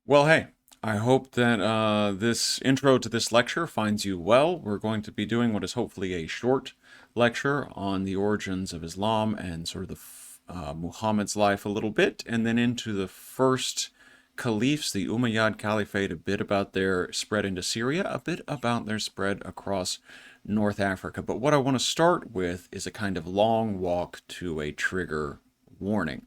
Well, hey, I hope that this intro to this lecture finds you well. We're going to be doing what is hopefully a short lecture on the origins of Islam and sort of Muhammad's life a little bit, and then into the first caliphs, the Umayyad Caliphate, a bit about their spread into Syria, a bit about their spread across North Africa. But what I want to start with is a kind of long walk to a trigger warning.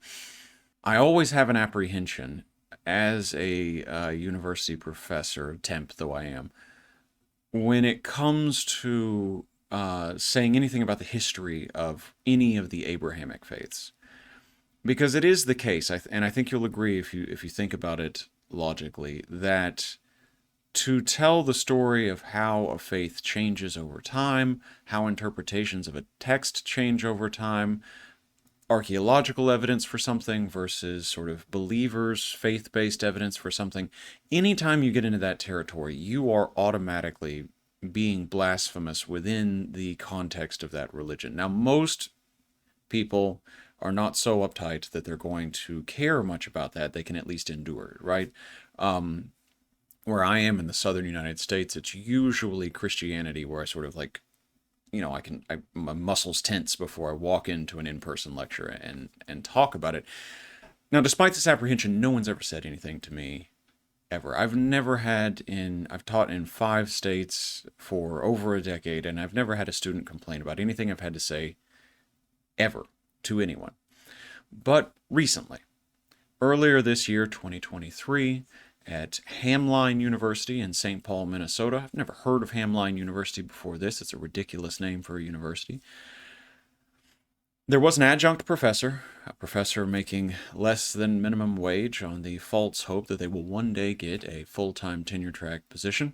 I always have an apprehension as a university professor, temp though I am, when it comes to saying anything about the history of any of the Abrahamic faiths, because it is the case, and I think you'll agree if you think about it logically, that to tell the story of how a faith changes over time, how interpretations of a text change over time, archaeological evidence for something versus sort of believers, faith based evidence for something. Anytime you get into that territory, you are automatically being blasphemous within the context of that religion. Now, most people are not so uptight that they're going to care much about that. They can at least endure it, right? Where I am in the southern United States, it's usually Christianity where I sort of like my muscles tense before I walk into an in-person lecture and talk about it. Now, despite this apprehension, no one's ever said anything to me ever. I've taught in 5 states for over a decade, and I've never had a student complain about anything I've had to say ever to anyone. But recently, earlier this year, 2023, at Hamline University in St. Paul, Minnesota. I've never heard of Hamline University before this. It's a ridiculous name for a university. There was an adjunct professor, a professor making less than minimum wage on the false hope that they will one day get a full-time tenure-track position,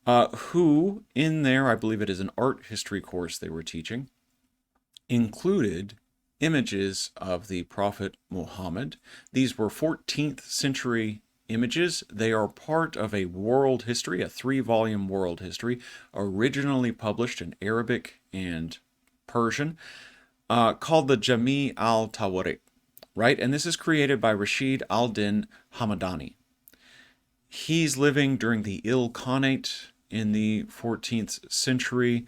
who, in there, I believe it is an art history course they were teaching, included images of the Prophet Muhammad. These were 14th century images. They are part of a world history, a 3-volume world history, originally published in Arabic and Persian, called the Jami al-Tawarik, right? And this is created by Rashid al-Din Hamadani. He's living during the Ilkhanate in the 14th century.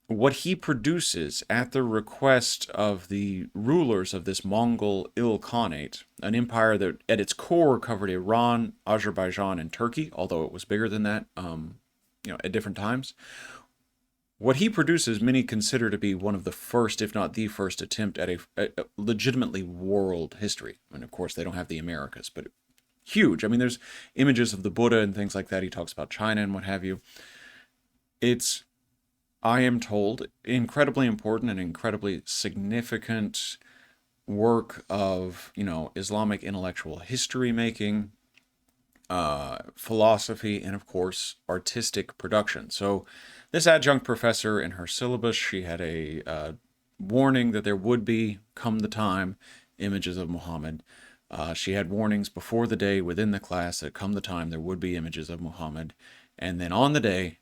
What he produces at the request of the rulers of this Mongol Ilkhanate, an empire that at its core covered Iran, Azerbaijan, and Turkey, although it was bigger than that, at different times. What he produces, many consider to be one of the first, if not the first, attempt at a legitimately world history. And of course, they don't have the Americas, but huge. I mean, there's images of the Buddha and things like that. He talks about China and what have you. It's, I am told, incredibly important and incredibly significant work of, Islamic intellectual history making, philosophy, and of course, artistic production. So, this adjunct professor in her syllabus, she had a warning that there would be, come the time, images of Muhammad. She had warnings before the day within the class that come the time there would be images of Muhammad. And then on the day,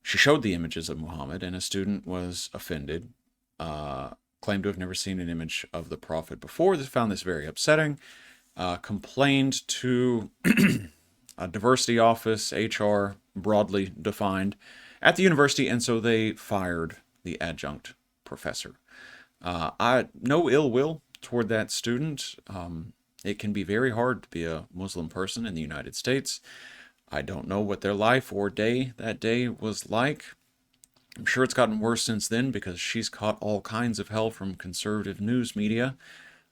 she showed the images of Muhammad, and a student was offended, claimed to have never seen an image of the Prophet before. They found this very upsetting, complained to a diversity office, HR, broadly defined, at the university, and so they fired the adjunct professor. No ill will toward that student. It can be very hard to be a Muslim person in the United States. I don't know what their life or day that day was like. I'm sure it's gotten worse since then because she's caught all kinds of hell from conservative news media.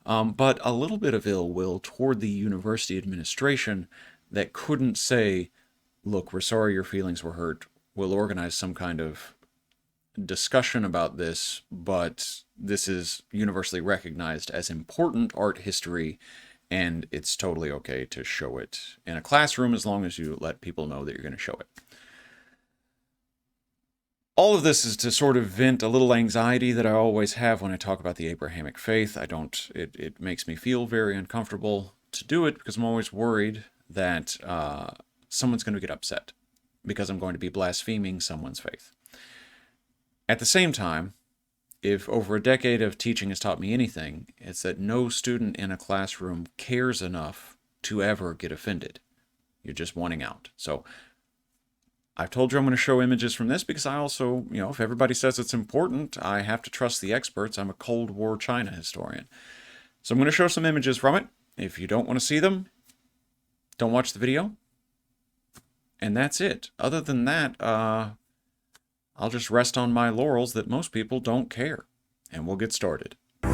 But a little bit of ill will toward the university administration that couldn't say, look, we're sorry your feelings were hurt. We'll organize some kind of discussion about this, but this is universally recognized as important art history, and it's totally okay to show it in a classroom as long as you let people know that you're going to show it. All of this is to sort of vent a little anxiety that I always have when I talk about the Abrahamic faith. It makes me feel very uncomfortable to do it because I'm always worried that someone's going to get upset because I'm going to be blaspheming someone's faith. At the same time, if over a decade of teaching has taught me anything, it's that no student in a classroom cares enough to ever get offended. You're just wanting out. So I've told you I'm going to show images from this because I also, if everybody says it's important, I have to trust the experts. I'm a Cold War China historian. So I'm going to show some images from it. If you don't want to see them, don't watch the video. And that's it. Other than that, I'll just rest on my laurels that most people don't care. And we'll get started. All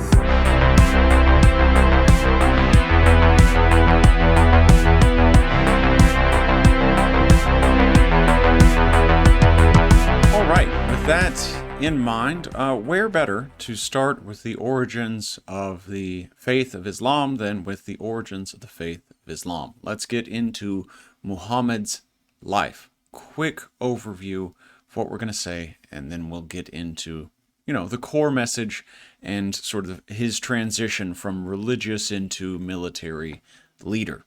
right, with that in mind, where better to start with the origins of the faith of Islam than with the origins of the faith of Islam? Let's get into Muhammad's life. Quick overview of what we're going to say, and then we'll get into, the core message and sort of his transition from religious into military leader.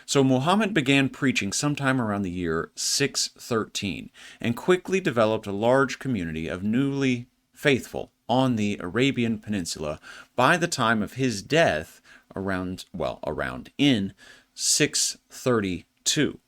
So Muhammad began preaching sometime around the year 613 and quickly developed a large community of newly faithful on the Arabian Peninsula by the time of his death around in 632.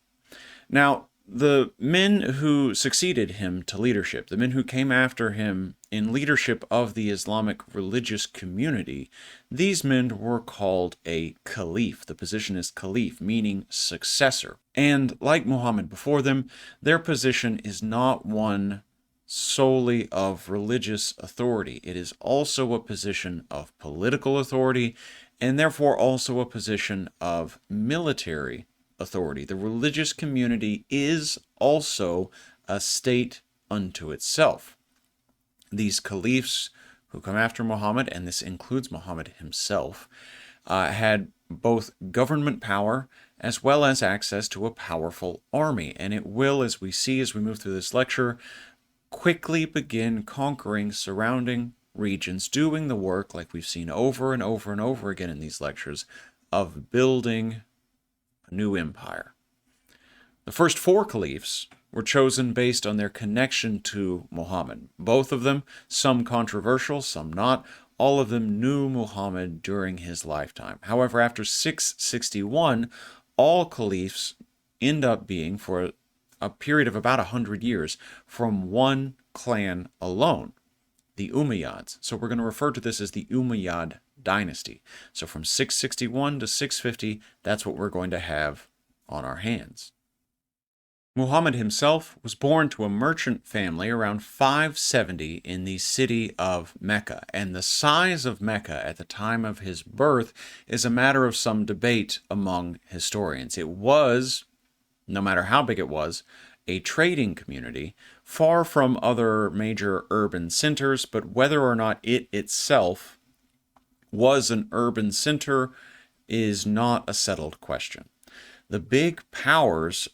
Now, the men who succeeded him to leadership, the men who came after him in leadership of the Islamic religious community, these men were called a caliph. The position is caliph, meaning successor. And like Muhammad before them, their position is not one solely of religious authority. It is also a position of political authority, and therefore also a position of military authority. The religious community is also a state unto itself. These caliphs who come after Muhammad, and this includes Muhammad himself, had both government power as well as access to a powerful army. And it will, as we see as we move through this lecture, quickly begin conquering surrounding regions, doing the work, like we've seen over and over and over again in these lectures, of building a new empire. The first four caliphs were chosen based on their connection to Muhammad. Both of them, some controversial, some not. All of them knew Muhammad during his lifetime. However, after 661, all caliphs end up being, for a period of about 100 years, from one clan alone, the Umayyads. So we're going to refer to this as the Umayyad dynasty. So from 661 to 650, that's what we're going to have on our hands. Muhammad himself was born to a merchant family around 570 in the city of Mecca, and the size of Mecca at the time of his birth is a matter of some debate among historians. It was, no matter how big it was, a trading community, far from other major urban centers, but whether or not it itself was an urban center is not a settled question. The big powers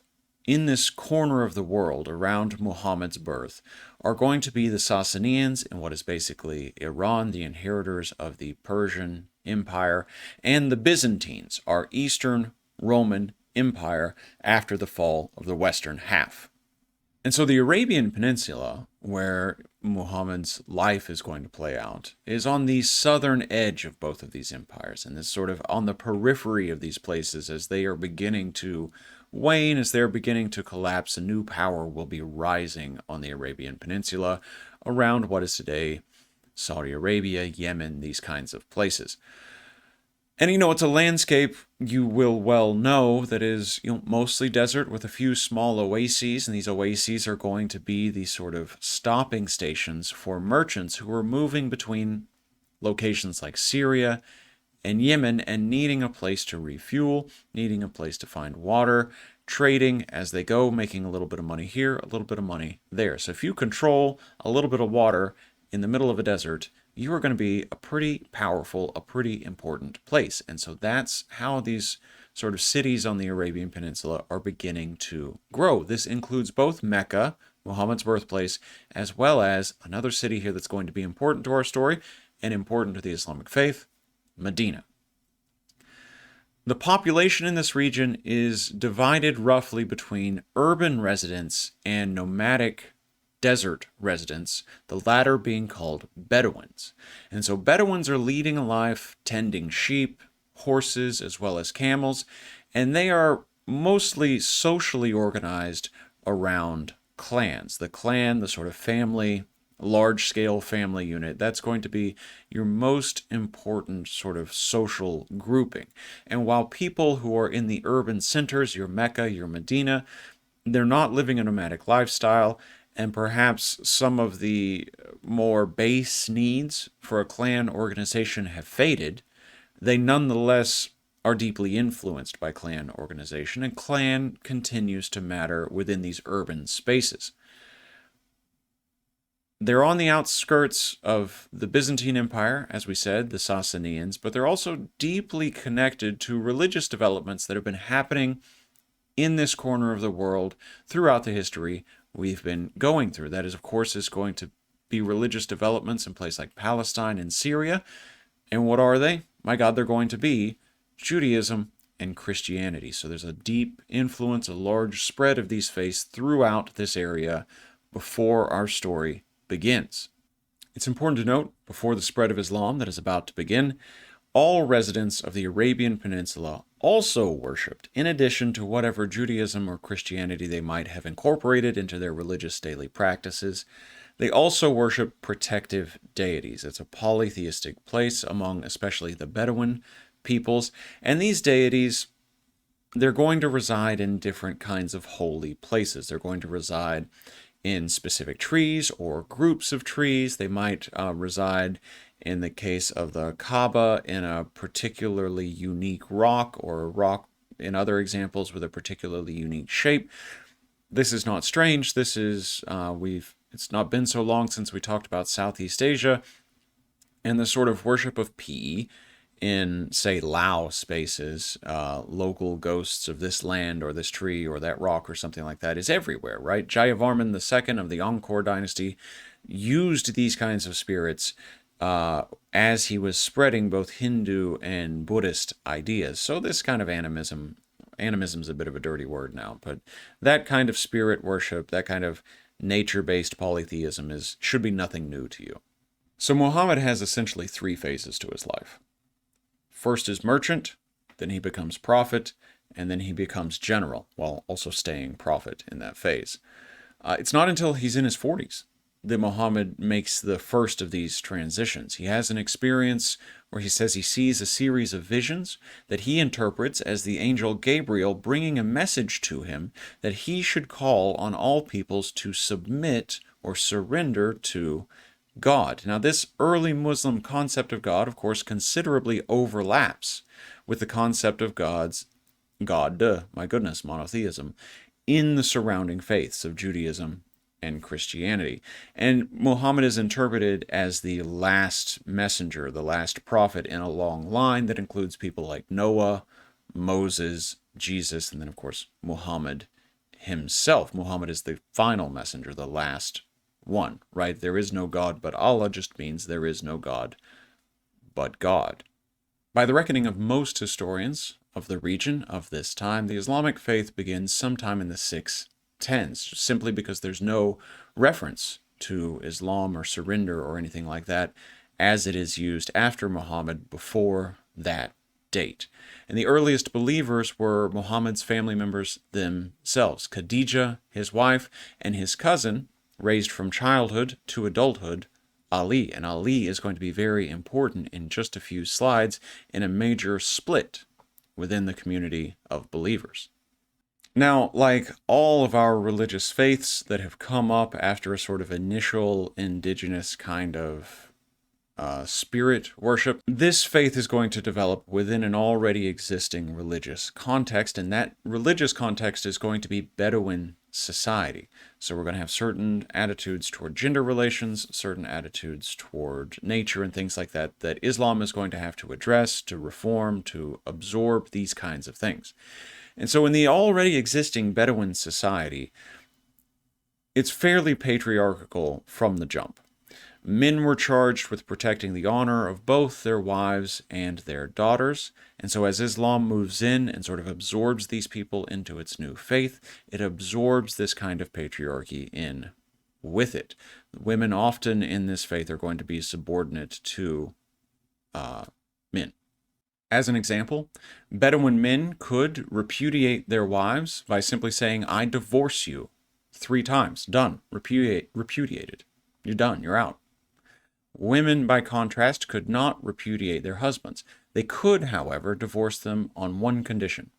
in this corner of the world around Muhammad's birth are going to be the Sassanians in what is basically Iran, the inheritors of the Persian Empire, and the Byzantines, our Eastern Roman Empire after the fall of the western half. And so the Arabian Peninsula, where Muhammad's life is going to play out, is on the southern edge of both of these empires, and is sort of on the periphery of these places as they are beginning to wane, as they're beginning to collapse. A new power will be rising on the Arabian Peninsula around what is today Saudi Arabia, Yemen, these kinds of places. And it's a landscape you will well know that is mostly desert with a few small oases, and these oases are going to be the sort of stopping stations for merchants who are moving between locations like Syria and Yemen and needing a place to refuel, needing a place to find water, trading as they go, making a little bit of money here, a little bit of money there. So if you control a little bit of water in the middle of a desert, you are going to be a pretty powerful, a pretty important place. And so that's how these sort of cities on the Arabian Peninsula are beginning to grow. This includes both Mecca, Muhammad's birthplace, as well as another city here that's going to be important to our story and important to the Islamic faith, Medina. The population in this region is divided roughly between urban residents and nomadic desert residents, the latter being called Bedouins. And so Bedouins are leading a life tending sheep, horses, as well as camels, And they are mostly socially organized around clans. The clan, the sort of family, large-scale family unit, that's going to be your most important sort of social grouping. And while people who are in the urban centers, your Mecca, your Medina, they're not living a nomadic lifestyle, and perhaps some of the more base needs for a clan organization have faded, they nonetheless are deeply influenced by clan organization, and clan continues to matter within these urban spaces. They're on the outskirts of the Byzantine Empire, as we said, the Sassanians, but they're also deeply connected to religious developments that have been happening in this corner of the world throughout the history we've been going through. That is, of course, is going to be religious developments in places like Palestine and Syria. And what are they? My God, they're going to be Judaism and Christianity. So there's a deep influence, a large spread of these faiths throughout this area before our story begins. It's important to note, before the spread of Islam that is about to begin, all residents of the Arabian Peninsula also worshipped, in addition to whatever Judaism or Christianity they might have incorporated into their religious daily practices, they also worship protective deities. It's a polytheistic place among especially the Bedouin peoples, and these deities, they're going to reside in different kinds of holy places. They're going to reside in specific trees or groups of trees. They might reside, in the case of the Kaaba, in a particularly unique rock, or a rock in other examples with a particularly unique shape. This is not strange. This is, it's not been so long since we talked about Southeast Asia and the sort of worship of Pi in, say, Lao spaces. Local ghosts of this land or this tree or that rock or something like that is everywhere, right? Jayavarman II of the Angkor dynasty used these kinds of spirits as he was spreading both Hindu and Buddhist ideas. So this kind of animism's a bit of a dirty word now, but that kind of spirit worship, that kind of nature-based polytheism should be nothing new to you. So Muhammad has essentially three phases to his life. First is merchant, then he becomes prophet, and then he becomes general, while also staying prophet in that phase. It's not until he's in his 40s that Muhammad makes the first of these transitions. He has an experience where he says he sees a series of visions that he interprets as the angel Gabriel bringing a message to him that he should call on all peoples to submit or surrender to God. Now, this early Muslim concept of God, of course, considerably overlaps with the concept of monotheism, in the surrounding faiths of Judaism and Christianity. And Muhammad is interpreted as the last messenger, the last prophet in a long line that includes people like Noah, Moses, Jesus, and then, of course, Muhammad himself. Muhammad is the final messenger, the last one, right? There is no God but Allah just means there is no God but God. By the reckoning of most historians of the region of this time, the Islamic faith begins sometime in the 610s, simply because there's no reference to Islam or surrender or anything like that as it is used after Muhammad before that date. And the earliest believers were Muhammad's family members themselves, Khadija, his wife, and his cousin, raised from childhood to adulthood, Ali. And Ali is going to be very important in just a few slides in a major split within the community of believers. Now, like all of our religious faiths that have come up after a sort of initial indigenous kind of spirit worship, this faith is going to develop within an already existing religious context, and that religious context is going to be Bedouin society. So we're going to have certain attitudes toward gender relations, certain attitudes toward nature and things like that, that Islam is going to have to address, to reform, to absorb these kinds of things. And so in the already existing Bedouin society, it's fairly patriarchal from the jump. Men were charged with protecting the honor of both their wives and their daughters. And so as Islam moves in and sort of absorbs these people into its new faith, it absorbs this kind of patriarchy in with it. Women often in this faith are going to be subordinate to men. As an example, Bedouin men could repudiate their wives by simply saying, I divorce you 3 times. Done. Repudiated. You're done. You're out. Women, by contrast, could not repudiate their husbands. They could, however, divorce them on one condition: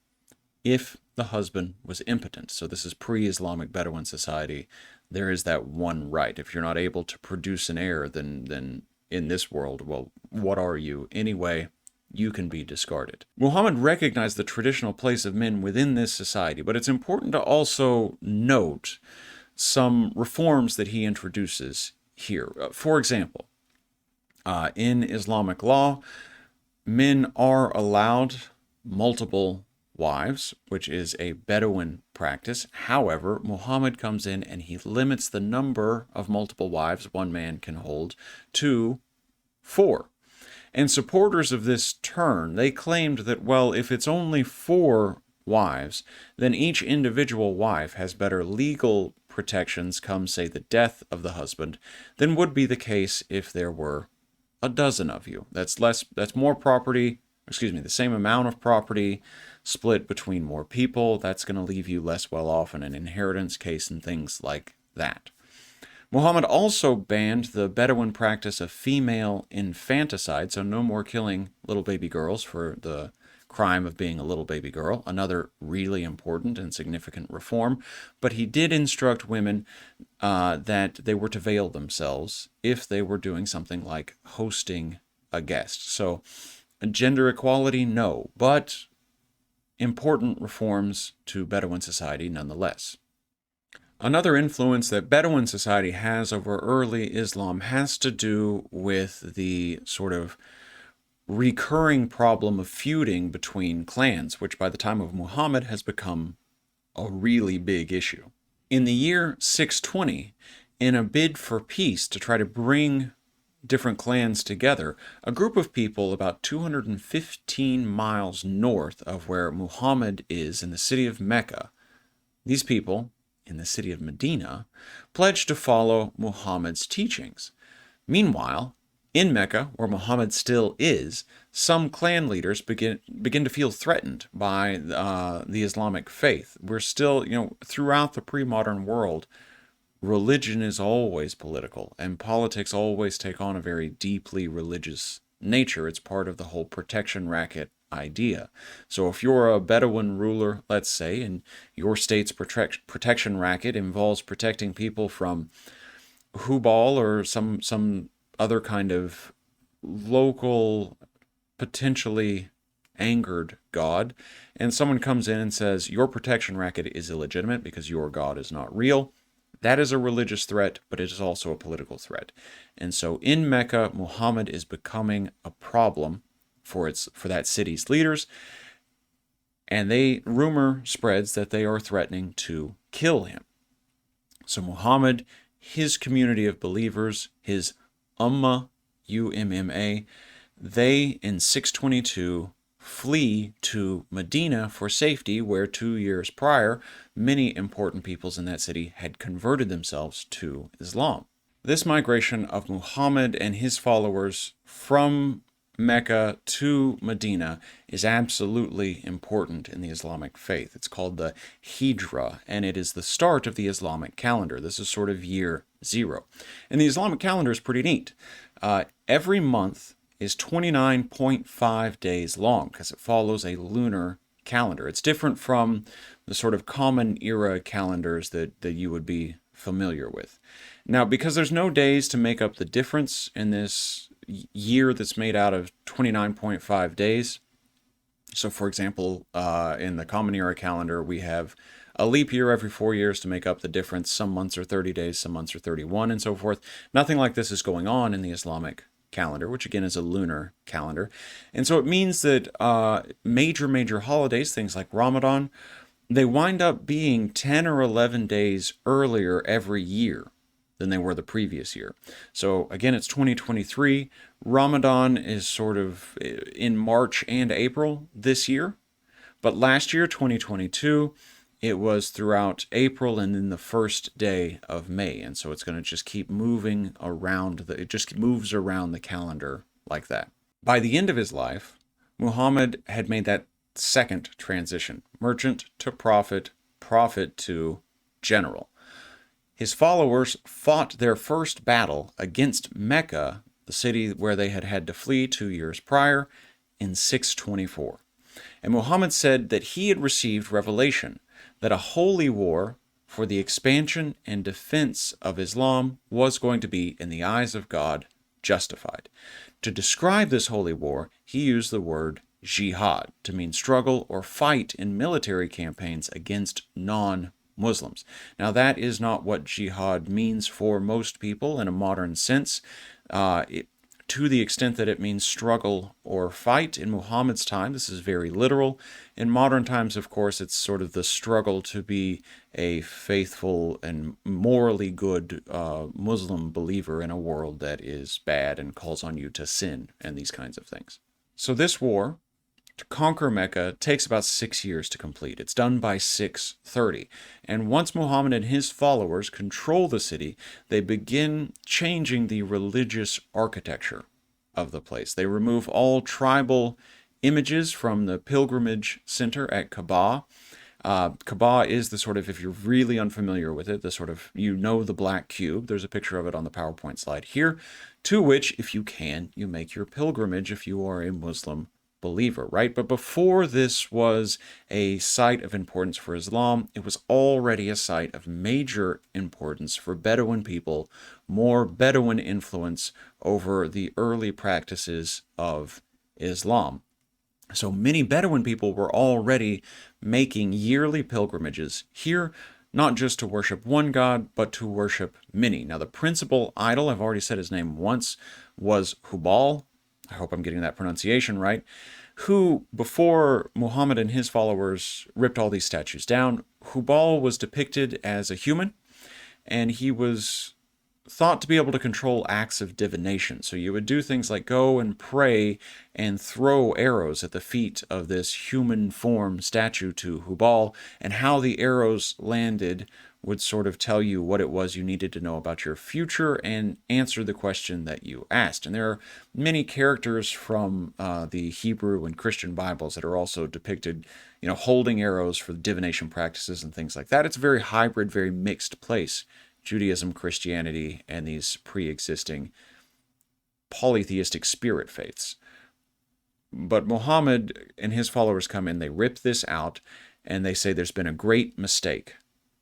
if the husband was impotent. So this is pre-Islamic Bedouin society. There is that one right. If you're not able to produce an heir, then in this world, well, what are you? Anyway, you can be discarded. Muhammad recognized the traditional place of men within this society, but it's important to also note some reforms that he introduces here. For example, in Islamic law, men are allowed multiple wives, which is a Bedouin practice. However, Muhammad comes in and he limits the number of multiple wives one man can hold to 4. And supporters of this turn, they claimed that, well, if it's only 4 wives, then each individual wife has better legal protections come, say, the death of the husband, than would be the case if there were a dozen of you. That's more property, the same amount of property split between more people. That's going to leave you less well off in an inheritance case and things like that. Muhammad also banned the Bedouin practice of female infanticide, so no more killing little baby girls for the crime of being a little baby girl, another really important and significant reform. But he did instruct women that they were to veil themselves if they were doing something like hosting a guest. So gender equality, no, but important reforms to Bedouin society nonetheless. Another influence that Bedouin society has over early Islam has to do with the sort of recurring problem of feuding between clans, which by the time of Muhammad has become a really big issue. In the year 620, in a bid for peace to try to bring different clans together, a group of people about 215 miles north of where Muhammad is in the city of Mecca, these people in the city of Medina, pledged to follow Muhammad's teachings. Meanwhile, in Mecca, where Muhammad still is, some clan leaders begin to feel threatened by the Islamic faith. We're still, throughout the pre-modern world, religion is always political, and politics always take on a very deeply religious nature. It's part of the whole protection racket idea. So if you're a Bedouin ruler, let's say, and your state's protection racket involves protecting people from Hubal or some other kind of local, potentially angered god, and someone comes in and says your protection racket is illegitimate because your god is not real, that is a religious threat, but it is also a political threat. And so in Mecca, Muhammad is becoming a problem for that city's leaders, and rumor spreads that they are threatening to kill him. So Muhammad, his community of believers, his Ummah, UMMA, they in 622 flee to Medina for safety, where 2 years prior, many important peoples in that city had converted themselves to Islam. This migration of Muhammad and his followers from Mecca to Medina is absolutely important in the Islamic faith. It's called the Hijra, and it is the start of the Islamic calendar. This is sort of year 0. And the Islamic calendar is pretty neat. Every month is 29.5 days long because it follows a lunar calendar. It's different from the sort of common era calendars that you would be familiar with. Now, because there's no days to make up the difference in this year that's made out of 29.5 days. So, for example, in the Common Era calendar, we have a leap year every 4 years to make up the difference. Some months are 30 days, some months are 31, and so forth. Nothing like this is going on in the Islamic calendar, which again is a lunar calendar. And so it means that major holidays, things like Ramadan, they wind up being 10 or 11 days earlier every year than they were the previous year. So again, it's 2023. Ramadan is sort of in March and April this year. But last year, 2022, it was throughout April and then the first day of May. And so it's going to just keep moving around. It just moves around the calendar like that. By the end of his life, Muhammad had made that second transition, merchant to prophet, prophet to general. His followers fought their first battle against Mecca, the city where they had had to flee 2 years prior, in 624. And Muhammad said that he had received revelation that a holy war for the expansion and defense of Islam was going to be, in the eyes of God, justified. To describe this holy war, he used the word jihad to mean struggle or fight in military campaigns against non-Muslims. Now, that is not what jihad means for most people in a modern sense. To the extent that it means struggle or fight in Muhammad's time, this is very literal. In modern times, of course, it's sort of the struggle to be a faithful and morally good Muslim believer in a world that is bad and calls on you to sin and these kinds of things. So this war, to conquer Mecca, takes about 6 years to complete. It's done by 630. And once Muhammad and his followers control the city, they begin changing the religious architecture of the place. They remove all tribal images from the pilgrimage center at Kaaba. Kaaba is the sort of, if you're really unfamiliar with it, the sort of, the black cube. There's a picture of it on the PowerPoint slide here, to which, if you can, you make your pilgrimage if you are a Muslim believer, right? But before this was a site of importance for Islam, it was already a site of major importance for Bedouin people, more Bedouin influence over the early practices of Islam. So many Bedouin people were already making yearly pilgrimages here, not just to worship one god, but to worship many. Now, the principal idol, I've already said his name once, was Hubal. I hope I'm getting that pronunciation right, who, before Muhammad and his followers ripped all these statues down, Hubal was depicted as a human, and he was thought to be able to control acts of divination. So you would do things like go and pray and throw arrows at the feet of this human form statue to Hubal, and how the arrows landed would sort of tell you what it was you needed to know about your future and answer the question that you asked. And there are many characters from the Hebrew and Christian Bibles that are also depicted, holding arrows for divination practices and things like that. It's a very hybrid, very mixed place, Judaism, Christianity, and these pre-existing polytheistic spirit faiths. But Muhammad and his followers come in, they rip this out, and they say there's been a great mistake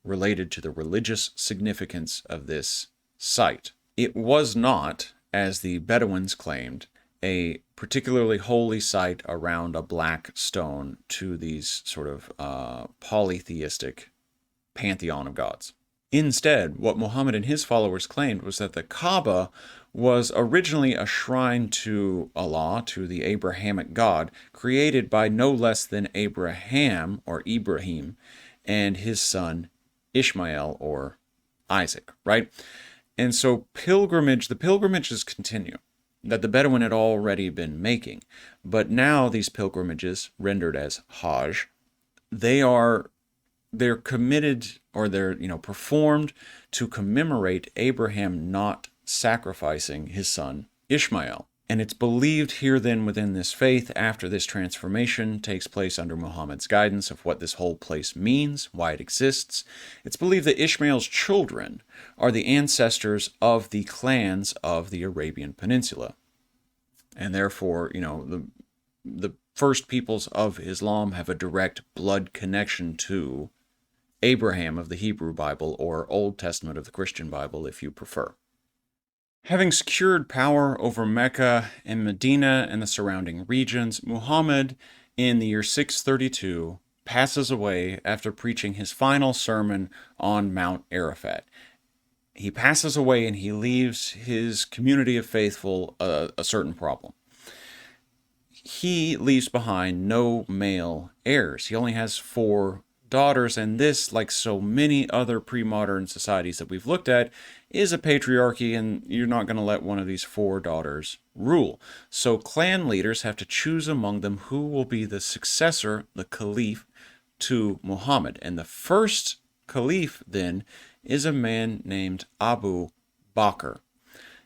related to the religious significance of this site. It was not, as the Bedouins claimed, a particularly holy site around a black stone to these sort of polytheistic pantheon of gods. Instead, what Muhammad and his followers claimed was that the Kaaba was originally a shrine to Allah, to the Abrahamic God, created by no less than Abraham, or Ibrahim, and his son Ishmael, or Isaac, right? And so the pilgrimages continue that the Bedouin had already been making. But now these pilgrimages, rendered as Hajj, they're committed, or they're performed to commemorate Abraham not sacrificing his son Ishmael. And it's believed here then within this faith, after this transformation takes place under Muhammad's guidance of what this whole place means, why it exists, it's believed that Ishmael's children are the ancestors of the clans of the Arabian Peninsula. And therefore, the first peoples of Islam have a direct blood connection to Abraham of the Hebrew Bible, or Old Testament of the Christian Bible, if you prefer. Having secured power over Mecca and Medina and the surrounding regions, Muhammad, in the year 632, passes away after preaching his final sermon on Mount Arafat. He passes away and he leaves his community of faithful a certain problem. He leaves behind no male heirs. He only has 4 daughters, and this, like so many other pre-modern societies that we've looked at, is a patriarchy, and you're not going to let one of these 4 daughters rule. So clan leaders have to choose among them who will be the successor, the caliph, to Muhammad. And the first caliph, then, is a man named Abu Bakr.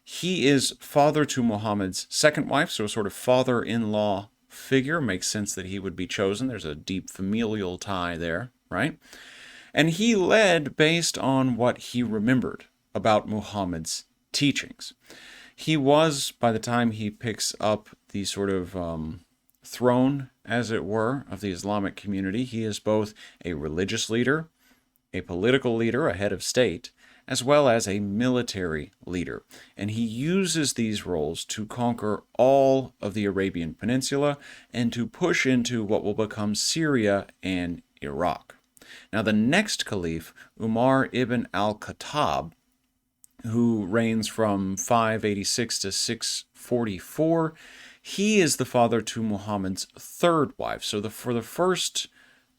He is father to Muhammad's second wife, so a sort of father-in-law figure. Makes sense that he would be chosen. There's a deep familial tie there, right? And he led based on what he remembered about Muhammad's teachings. He was, by the time he picks up the sort of throne, as it were, of the Islamic community, he is both a religious leader, a political leader, a head of state, as well as a military leader. And he uses these roles to conquer all of the Arabian Peninsula and to push into what will become Syria and Iraq. Now, the next caliph, Umar ibn al-Khattab, who reigns from 586 to 644, he is the father to Muhammad's third wife. So for the first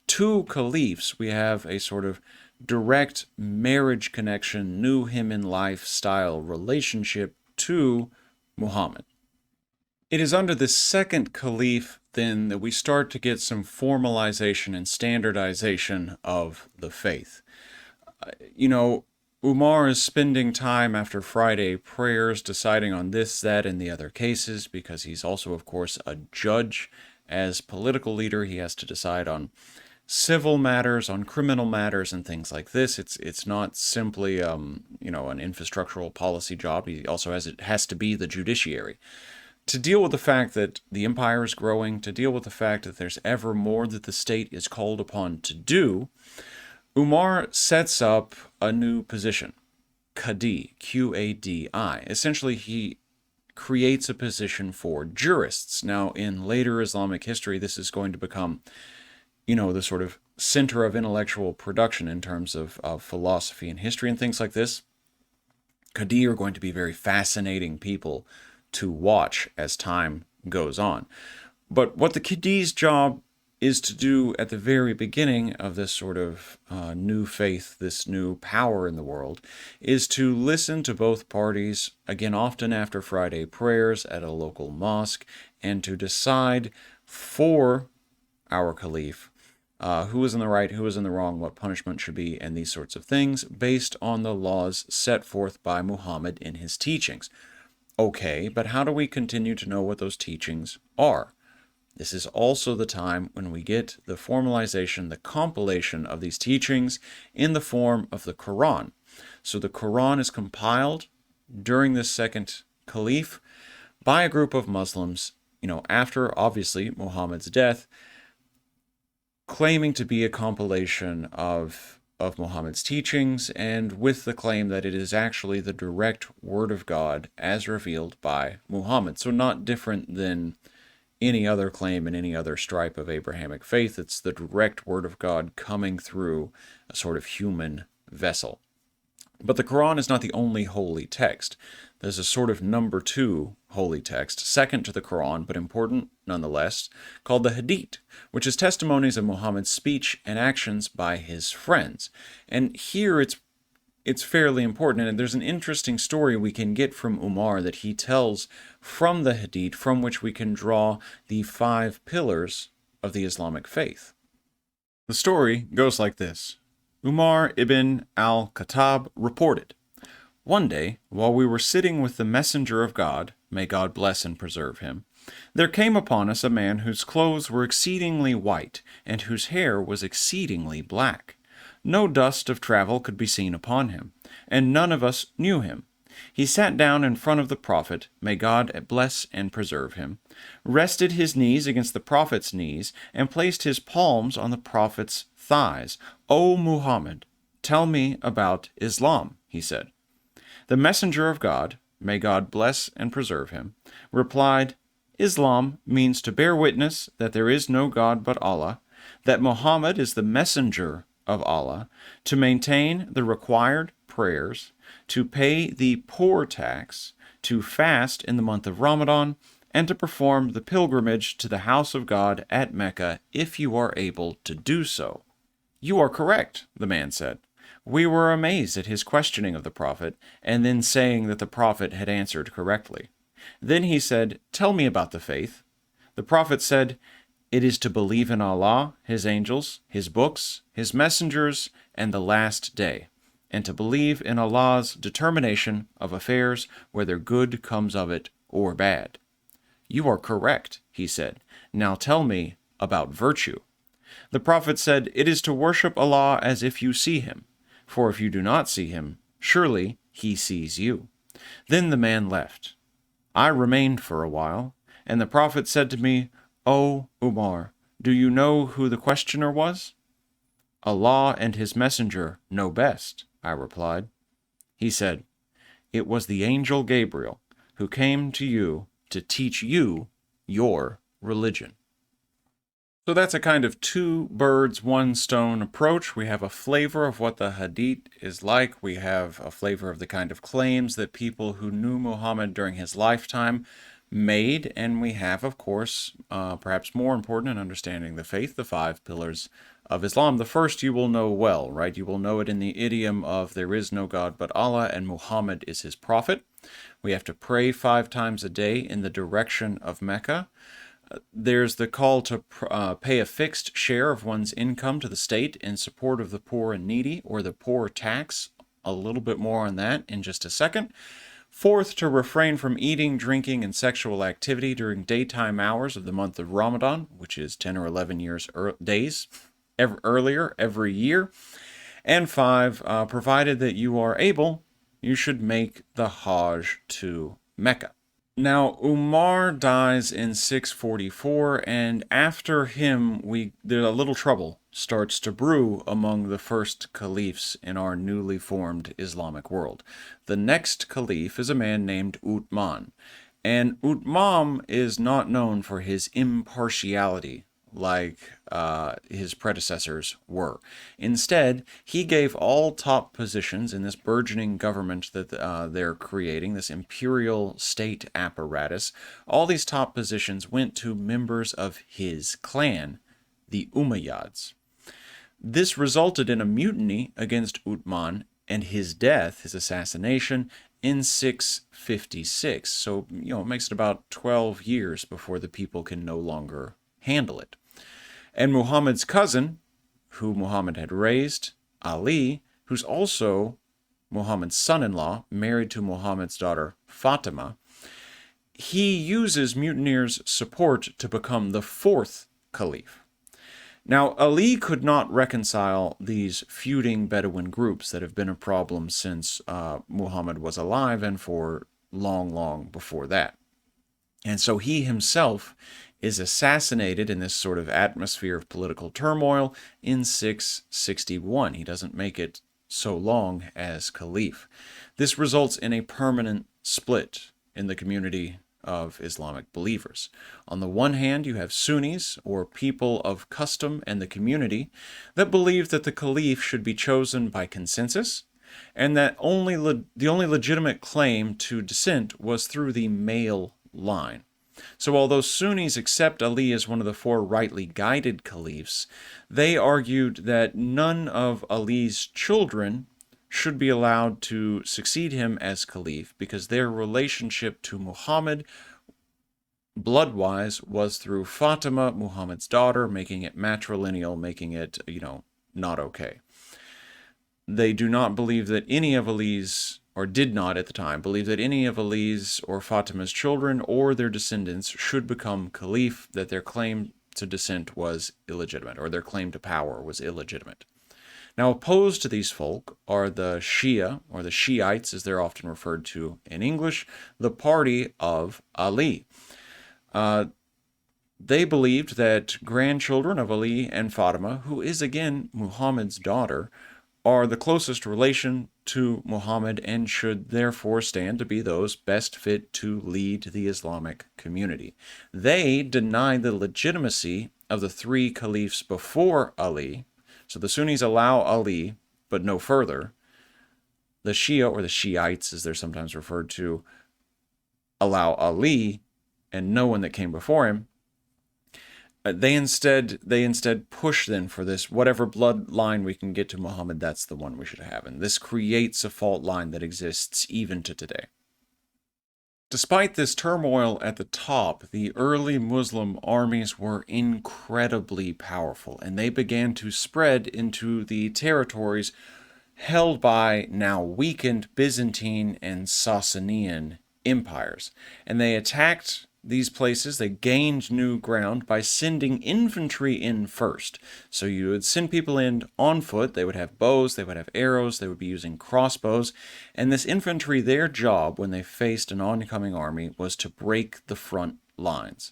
two caliphs, we have a sort of direct marriage connection, knew him in lifestyle relationship to Muhammad. It is under the second caliph then that we start to get some formalization and standardization of the faith. Umar is spending time after Friday prayers deciding on this, that, and the other cases because he's also, of course, a judge. As political leader, he has to decide on civil matters, on criminal matters, and things like this. It's not simply an infrastructural policy job. He also has to be the judiciary. To deal with the fact that the empire is growing, to deal with the fact that there's ever more that the state is called upon to do, Umar sets up a new position, Qadi, Qadi. Essentially, he creates a position for jurists. Now, in later Islamic history, this is going to become, the sort of center of intellectual production in terms of philosophy and history and things like this. Qadi are going to be very fascinating people to watch as time goes on. But what the Qadi's job is to do at the very beginning of this sort of new faith, this new power in the world, is to listen to both parties, again, often after Friday prayers at a local mosque, and to decide for our caliph who is in the right, who is in the wrong, what punishment should be, and these sorts of things, based on the laws set forth by Muhammad in his teachings. Okay, but how do we continue to know what those teachings are? This is also the time when we get the formalization, the compilation of these teachings in the form of the Quran. So the Quran is compiled during this second caliph by a group of Muslims, after, obviously, Muhammad's death, claiming to be a compilation of Muhammad's teachings, and with the claim that it is actually the direct word of God as revealed by Muhammad. So not different than any other claim in any other stripe of Abrahamic faith. It's the direct word of God coming through a sort of human vessel. But the Quran is not the only holy text. There's a sort of number 2 holy text, second to the Quran, but important nonetheless, called the Hadith, which is testimonies of Muhammad's speech and actions by his friends. And here it's fairly important, and there's an interesting story we can get from Umar that he tells from the Hadith, from which we can draw the 5 pillars of the Islamic faith. The story goes like this. Umar ibn al-Khattab reported, "One day, while we were sitting with the messenger of God, may God bless and preserve him, there came upon us a man whose clothes were exceedingly white, and whose hair was exceedingly black. No dust of travel could be seen upon him, and none of us knew him. He sat down in front of the Prophet, may God bless and preserve him, rested his knees against the Prophet's knees, and placed his palms on the Prophet's thighs. 'O Muhammad, tell me about Islam,' he said. The messenger of God, may God bless and preserve him, replied, 'Islam means to bear witness that there is no God but Allah, that Muhammad is the messenger of Allah, to maintain the required prayers, to pay the poor tax, to fast in the month of Ramadan, and to perform the pilgrimage to the house of God at Mecca if you are able to do so.' 'You are correct,' the man said. We were amazed at his questioning of the Prophet, and then saying that the Prophet had answered correctly. Then he said, 'Tell me about the faith.' The Prophet said, 'It is to believe in Allah, His angels, His books, His messengers, and the last day, and to believe in Allah's determination of affairs, whether good comes of it or bad.' 'You are correct,' he said. Now tell me about virtue." The prophet said, "It is to worship Allah as if you see him, for if you do not see him, surely he sees you." Then the man left. I remained for a while, and the prophet said to me, "O Umar, do you know who the questioner was?" "Allah and his messenger know best," I replied. He said, "It was the angel Gabriel who came to you to teach you your religion." So that's a kind of two birds, one stone approach. We have a flavor of what the Hadith is like. We have a flavor of the kind of claims that people who knew Muhammad during his lifetime made. And we have, of course, perhaps more important in understanding the faith, the five pillars of Islam. The first you will know well, right? You will know it in the idiom of "there is no God but Allah and Muhammad is his prophet." We have to pray 5 times a day in the direction of Mecca. There's the call to pay a fixed share of one's income to the state in support of the poor and needy, or the poor tax. A little bit more on that in just a second. Fourth, to refrain from eating, drinking, and sexual activity during daytime hours of the month of Ramadan, which is 10 or 11 days earlier every year. And 5, provided that you are able, you should make the Hajj to Mecca. Now, Umar dies in 644, and after him, a little trouble starts to brew among the first caliphs in our newly formed Islamic world. The next caliph is a man named Uthman, and Uthman is not known for his impartiality like his predecessors were. Instead, he gave all top positions in this burgeoning government that they're creating, this imperial state apparatus. All these top positions went to members of his clan, the Umayyads. This resulted in a mutiny against Uthman and his death, his assassination, in 656. So, it makes it about 12 years before the people can no longer handle it. And Muhammad's cousin, who Muhammad had raised, Ali, who's also Muhammad's son-in-law, married to Muhammad's daughter Fatima, he uses mutineers' support to become the 4th caliph. Now, Ali could not reconcile these feuding Bedouin groups that have been a problem since Muhammad was alive and for long, long before that. And so he himself is assassinated in this sort of atmosphere of political turmoil in 661. He doesn't make it so long as caliph. This results in a permanent split in the community of Islamic believers. On the one hand, you have Sunnis, or people of custom and the community, that believe that the caliph should be chosen by consensus, and that the only legitimate claim to descent was through the male line. So although Sunnis accept Ali as one of the 4 rightly guided caliphs, they argued that none of Ali's children should be allowed to succeed him as caliph because their relationship to Muhammad, blood-wise, was through Fatima, Muhammad's daughter, making it matrilineal, making it, not okay. They do not believe that any of Ali's, or did not at the time, believe that any of Ali's or Fatima's children or their descendants should become caliph, that their claim to descent was illegitimate, or their claim to power was illegitimate. Now, opposed to these folk are the Shia, or the Shiites, as they're often referred to in English, the party of Ali. They believed that grandchildren of Ali and Fatima, who is again Muhammad's daughter, are the closest relation to Muhammad and should therefore stand to be those best fit to lead the Islamic community. They deny the legitimacy of the 3 caliphs before Ali. So the Sunnis allow Ali, but no further. The Shia, or the Shiites, as they're sometimes referred to, allow Ali and no one that came before him. They instead push then for this, whatever bloodline we can get to Muhammad, that's the one we should have. And this creates a fault line that exists even to today. Despite this turmoil at the top, the early Muslim armies were incredibly powerful, and they began to spread into the territories held by now weakened Byzantine and Sasanian empires. And they attacked these places, they gained new ground by sending infantry in first. So you would send people in on foot. They would have bows, they would have arrows, they would be using crossbows. And this infantry, their job when they faced an oncoming army was to break the front lines.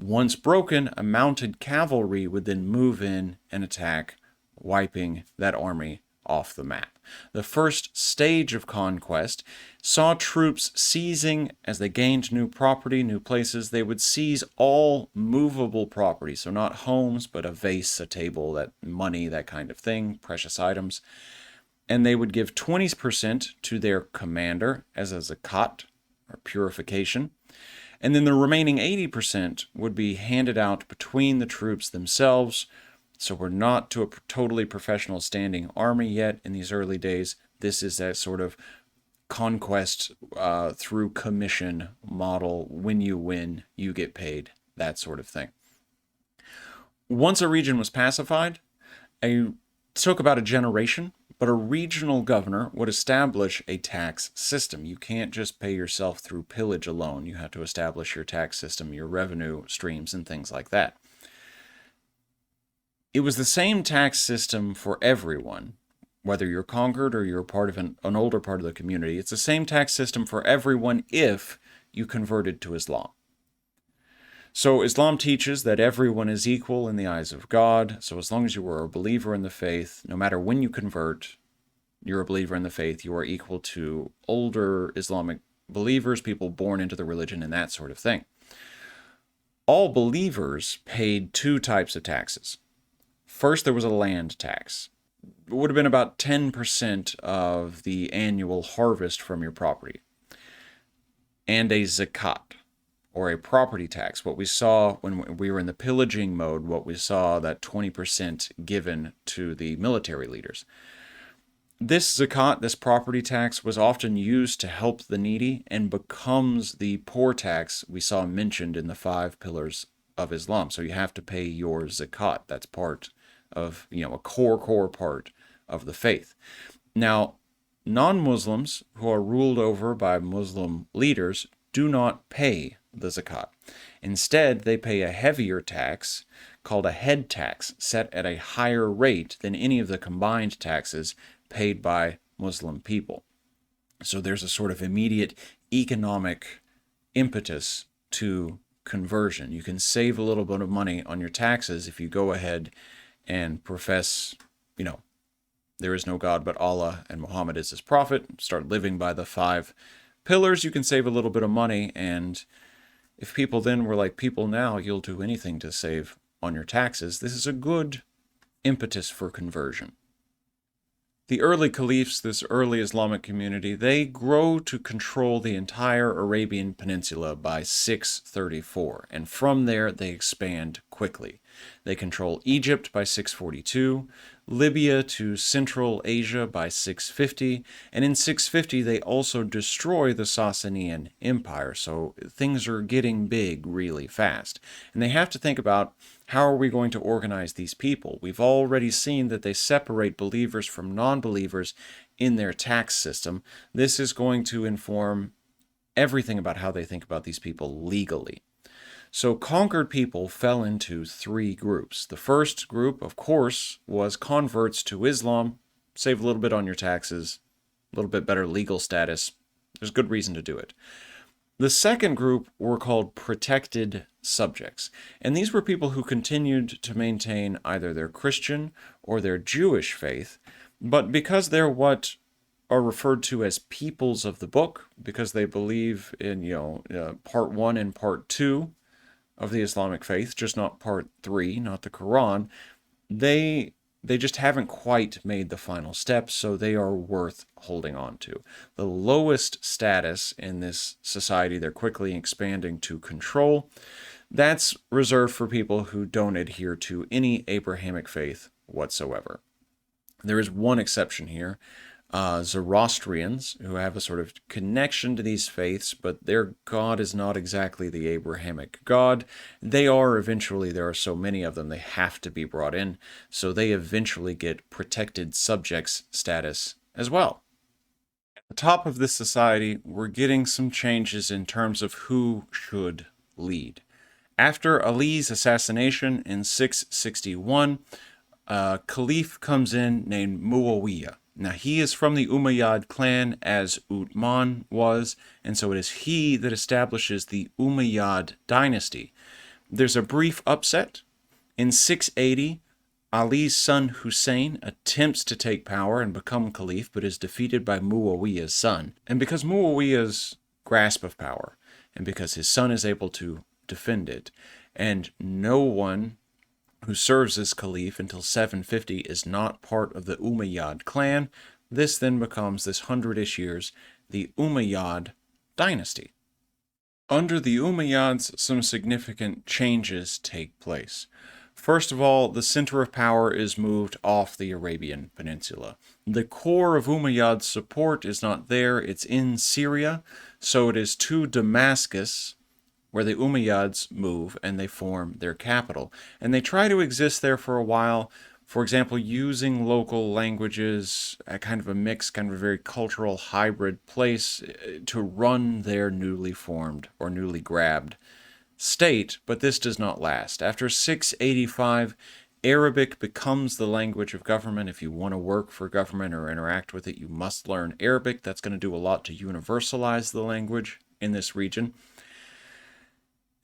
Once broken, a mounted cavalry would then move in and attack, wiping that army off the map. The first stage of conquest saw troops seizing, as they gained new property, new places, they would seize all movable property. So not homes, but a vase, a table, that money, that kind of thing, precious items. And they would give 20% to their commander as a zakat, or purification. And then the remaining 80% would be handed out between the troops themselves. So we're not to a totally professional standing army yet in these early days. This is that sort of conquest through commission model. When you win, you get paid, that sort of thing. Once a region was pacified, it took about a generation, but a regional governor would establish a tax system. You can't just pay yourself through pillage alone. You have to establish your tax system, your revenue streams, and things like that. It was the same tax system for everyone, whether you're conquered or you're part of an older part of the community. It's the same tax system for everyone if you converted to Islam. So Islam teaches that everyone is equal in the eyes of God. So as long as you were a believer in the faith, no matter when you convert, you're a believer in the faith, you are equal to older Islamic believers, people born into the religion, and that sort of thing. All believers paid two types of taxes. First, there was a land tax. It would have been about 10% of the annual harvest from your property. And a zakat, or a property tax. What we saw when we were in the pillaging mode, what we saw, that 20% given to the military leaders. This zakat, this property tax, was often used to help the needy and becomes the poor tax we saw mentioned in the 5 pillars of Islam. So you have to pay your zakat. That's part of, a core part of the faith. Now, non-Muslims who are ruled over by Muslim leaders do not pay the zakat. Instead, they pay a heavier tax called a head tax, set at a higher rate than any of the combined taxes paid by Muslim people. So there's a sort of immediate economic impetus to conversion. You can save a little bit of money on your taxes if you go ahead and profess, there is no God but Allah and Muhammad is his prophet. Start living by the 5 pillars. You can save a little bit of money. And if people then were like people now, you'll do anything to save on your taxes. This is a good impetus for conversion. The early caliphs, this early Islamic community, they grow to control the entire Arabian Peninsula by 634, and from there they expand quickly. They control Egypt by 642, Libya to Central Asia by 650, and in 650 they also destroy the Sasanian Empire, so things are getting big really fast. And they have to think about, how are we going to organize these people? We've already seen that they separate believers from non-believers in their tax system. This is going to inform everything about how they think about these people legally. So conquered people fell into 3 groups. The first group, of course, was converts to Islam. Save a little bit on your taxes, a little bit better legal status. There's good reason to do it. The second group were called protected subjects, and these were people who continued to maintain either their Christian or their Jewish faith, but because they're what are referred to as peoples of the book, because they believe in, part 1 and part 2 of the Islamic faith, just not part 3, not the Quran, they just haven't quite made the final step, so they are worth holding on to. The lowest status in this society they're quickly expanding to control, that's reserved for people who don't adhere to any Abrahamic faith whatsoever. There is one exception here. Zoroastrians, who have a sort of connection to these faiths, but their God is not exactly the Abrahamic God. There are so many of them, they have to be brought in, so they eventually get protected subjects status as well. At the top of this society, we're getting some changes in terms of who should lead. After Ali's assassination in 661, a caliph comes in named Muawiyah. Now, he is from the Umayyad clan, as Uthman was, and so it is he that establishes the Umayyad dynasty. There's a brief upset. In 680, Ali's son Hussein attempts to take power and become caliph, but is defeated by Muawiyah's son. And because Muawiyah's grasp of power, and because his son is able to defend it, and no one who serves as caliph until 750 is not part of the Umayyad clan, this then becomes, this 100-ish years, the Umayyad dynasty. Under the Umayyads, some significant changes take place. First of all, the center of power is moved off the Arabian Peninsula. The core of Umayyad support is not there, it's in Syria, so it is to Damascus where the Umayyads move and they form their capital. And they try to exist there for a while, for example, using local languages, a kind of a mix, kind of a very cultural hybrid place to run their newly formed or newly grabbed state, but this does not last. After 685, Arabic becomes the language of government. If you want to work for government or interact with it, you must learn Arabic. That's going to do a lot to universalize the language in this region.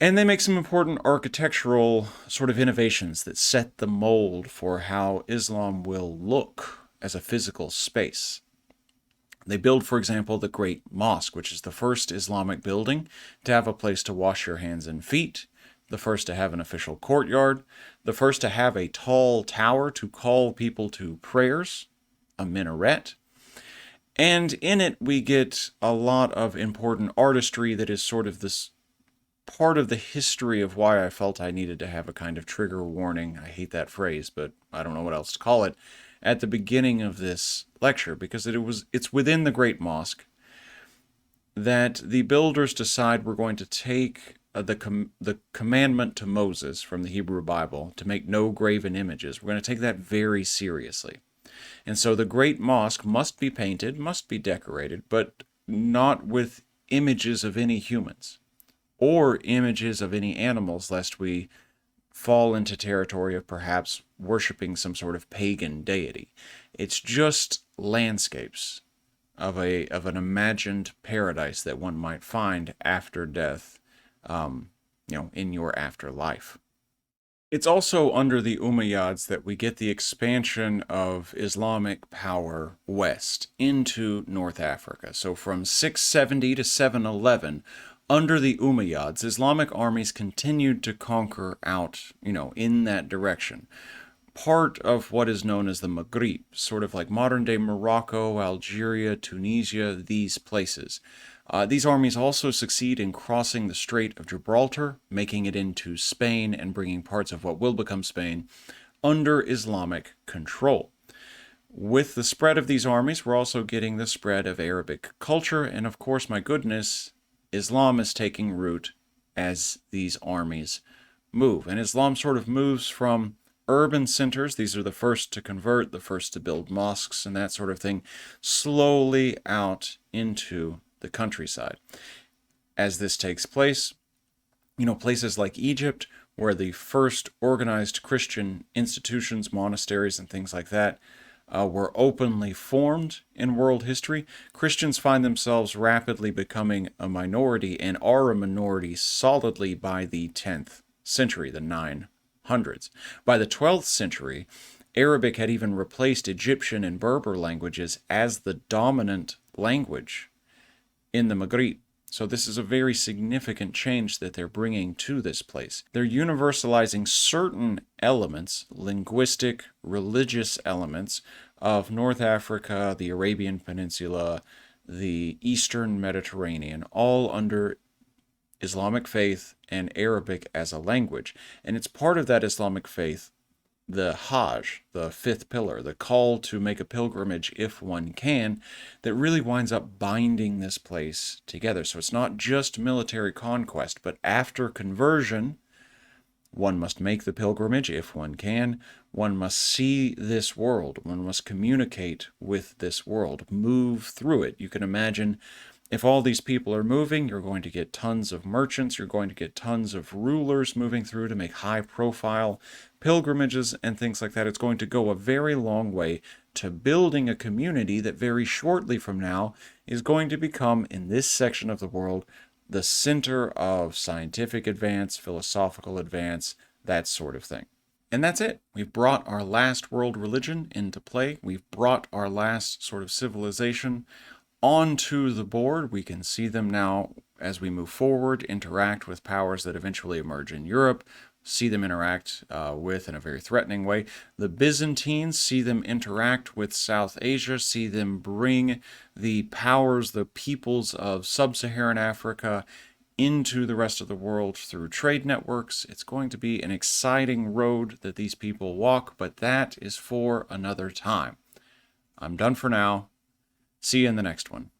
And they make some important architectural sort of innovations that set the mold for how Islam will look as a physical space. They build, for example, the Great Mosque, which is the first Islamic building to have a place to wash your hands and feet, the first to have an official courtyard, the first to have a tall tower to call people to prayers, a minaret. And in it, we get a lot of important artistry that is sort of this part of the history of why I felt I needed to have a kind of trigger warning. I hate that phrase, but I don't know what else to call it, at the beginning of this lecture, because it's within the Great Mosque that the builders decide we're going to take the commandment to Moses from the Hebrew Bible to make no graven images. We're going to take that very seriously. And so the Great Mosque must be painted, must be decorated, but not with images of any humans or images of any animals, lest we fall into territory of perhaps worshiping some sort of pagan deity. It's just landscapes of an imagined paradise that one might find after death, in your afterlife. It's also under the Umayyads that we get the expansion of Islamic power west into North Africa. So from 670 to 711, under the Umayyads, Islamic armies continued to conquer out, in that direction. Part of what is known as the Maghrib, sort of like modern-day Morocco, Algeria, Tunisia, these places. These armies also succeed in crossing the Strait of Gibraltar, making it into Spain and bringing parts of what will become Spain under Islamic control. With the spread of these armies, we're also getting the spread of Arabic culture, and of course, my goodness, Islam is taking root as these armies move. And Islam sort of moves from urban centers, these are the first to convert, the first to build mosques and that sort of thing, slowly out into the countryside. As this takes place, places like Egypt, where the first organized Christian institutions, monasteries, and things like that were openly formed in world history, Christians find themselves rapidly becoming a minority and are a minority solidly by the 10th century, the 900s. By the 12th century, Arabic had even replaced Egyptian and Berber languages as the dominant language in the Maghrib. So this is a very significant change that they're bringing to this place. They're universalizing certain elements, linguistic, religious elements, of North Africa, the Arabian Peninsula, the Eastern Mediterranean, all under Islamic faith and Arabic as a language. And it's part of that Islamic faith, the Hajj, the fifth pillar, the call to make a pilgrimage if one can, that really winds up binding this place together. So it's not just military conquest, but after conversion, one must make the pilgrimage if one can. One must see this world. One must communicate with this world, move through it. You can imagine If all these people are moving, you're going to get tons of merchants, you're going to get tons of rulers moving through to make high-profile pilgrimages and things like that. It's going to go a very long way to building a community that very shortly from now is going to become, in this section of the world, the center of scientific advance, philosophical advance, that sort of thing. And that's it. We've brought our last world religion into play. We've brought our last sort of civilization onto the board. We can see them now as we move forward, interact with powers that eventually emerge in Europe, see them interact with in a very threatening way. The Byzantines, see them interact with South Asia, see them bring the powers, the peoples of sub-Saharan Africa into the rest of the world through trade networks. It's going to be an exciting road that these people walk, but that is for another time. I'm done for now. See you in the next one.